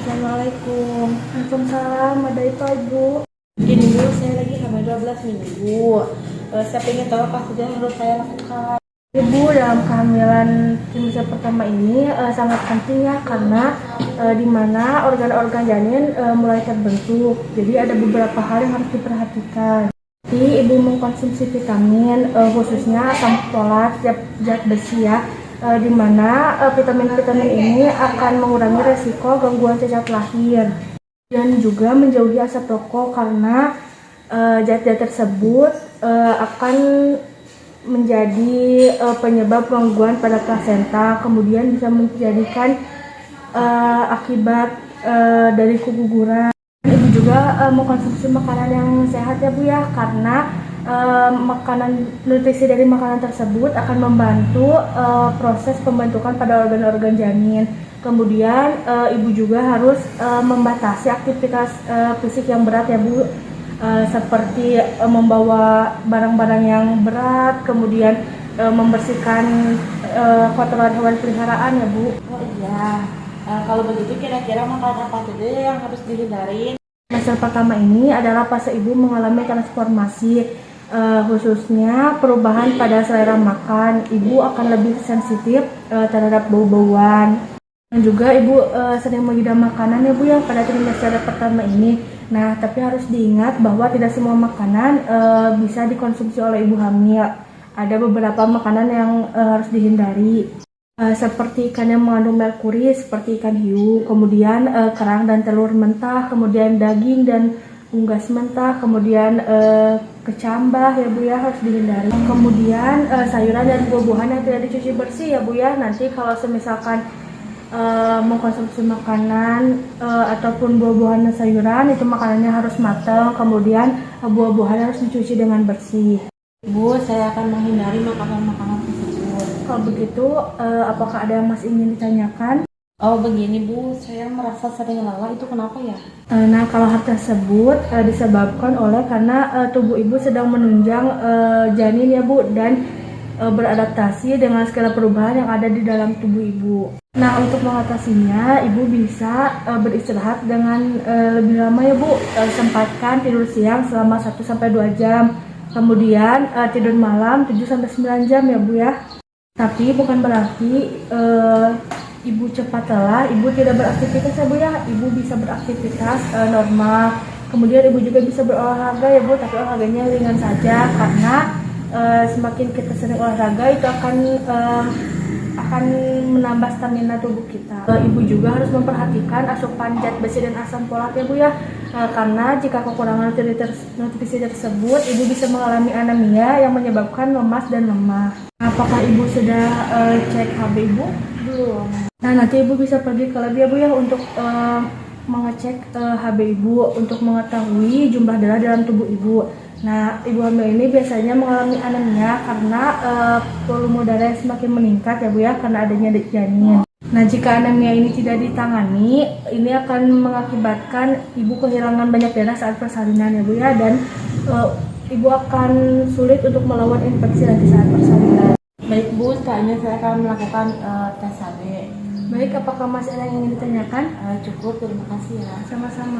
Assalamualaikum. Waalaikumsalam. Ada itu Ibu. Gini Bu, saya lagi hamil 12 minggu. Saya ingin tahu apa saja yang harus saya lakukan. Ibu, dalam kehamilan trimester pertama ini sangat penting ya, karena di mana organ-organ janin mulai terbentuk. Jadi ada beberapa hal yang harus diperhatikan. Jadi Ibu mengkonsumsi vitamin, khususnya asam folat, zat besi ya, di mana vitamin-vitamin ini akan mengurangi resiko gangguan cacat lahir dan juga menjauhi asap rokok, karena zat-zat tersebut akan menjadi penyebab gangguan pada plasenta, kemudian bisa menjadikan akibat dari keguguran. Ibu juga mengkonsumsi makanan yang sehat ya Bu ya, karena nutrisi dari makanan tersebut akan membantu proses pembentukan pada organ-organ janin. Kemudian ibu juga harus membatasi aktivitas fisik yang berat ya Bu, seperti membawa barang-barang yang berat, kemudian membersihkan kotoran hewan peliharaan ya Bu. Oh iya, kalau begitu kira-kira makanan apa saja yang harus dihindari? Fase pertama ini adalah fase ibu mengalami transformasi, khususnya perubahan pada selera makan. Ibu akan lebih sensitif terhadap bau-bauan. Dan juga ibu sering mengidam makanan ya Bu ya pada trimester pertama ini. Nah, tapi harus diingat bahwa tidak semua makanan bisa dikonsumsi oleh ibu hamil. Ada beberapa makanan yang harus dihindari, seperti ikan yang mengandung merkuri, seperti ikan hiu, kemudian kerang dan telur mentah, kemudian daging dan unggas mentah, kemudian kecambah ya Bu ya, harus dihindari. Kemudian sayuran dan buah-buahan yang tidak dicuci bersih ya Bu ya. Nanti kalau semisalkan mengkonsumsi makanan ataupun buah-buahan dan sayuran, itu makanannya harus matang, kemudian buah-buahan harus dicuci dengan bersih. Bu, saya akan menghindari makanan-makanan tersebut. Kalau begitu, apakah ada yang masih ingin ditanyakan? Oh begini Bu, saya merasa sering lelah, itu kenapa ya? Nah, kalau hal tersebut disebabkan oleh karena tubuh ibu sedang menunjang janin ya Bu, dan beradaptasi dengan segala perubahan yang ada di dalam tubuh ibu. Nah, untuk mengatasinya, ibu bisa beristirahat dengan lebih lama ya Bu. Sempatkan tidur siang selama 1-2 jam. Kemudian tidur malam 7-9 jam ya Bu ya. Tapi bukan berarti ibu cepat lelah, ibu tidak beraktivitas ya Bu ya. Ibu bisa beraktivitas normal. Kemudian ibu juga bisa berolahraga ya Bu, tapi olahraganya ringan saja, karena semakin kita sering olahraga itu akan menambah stamina tubuh kita. Ibu juga harus memperhatikan asupan zat besi dan asam folat ya Bu ya, karena jika kekurangan nutrisi tersebut, ibu bisa mengalami anemia yang menyebabkan lemas dan lemah. Apakah ibu sudah cek HB ibu? Belum. Nah, nanti ibu bisa pergi ke lab ya Bu ya untuk mengecek HB ibu untuk mengetahui jumlah darah dalam tubuh ibu. Nah, ibu hamil ini biasanya mengalami anemia karena volume darah yang semakin meningkat ya Bu ya, karena adanya janin. Nah, jika anemia ini tidak ditangani, ini akan mengakibatkan ibu kehilangan banyak darah saat persalinan ya Bu ya, dan ibu akan sulit untuk melawan infeksi nanti saat persalinan. Baik Bu, setelahnya saya akan melakukan tes HB. Baik, apakah masih ada yang ingin ditanyakan? Cukup, terima kasih ya. Sama-sama.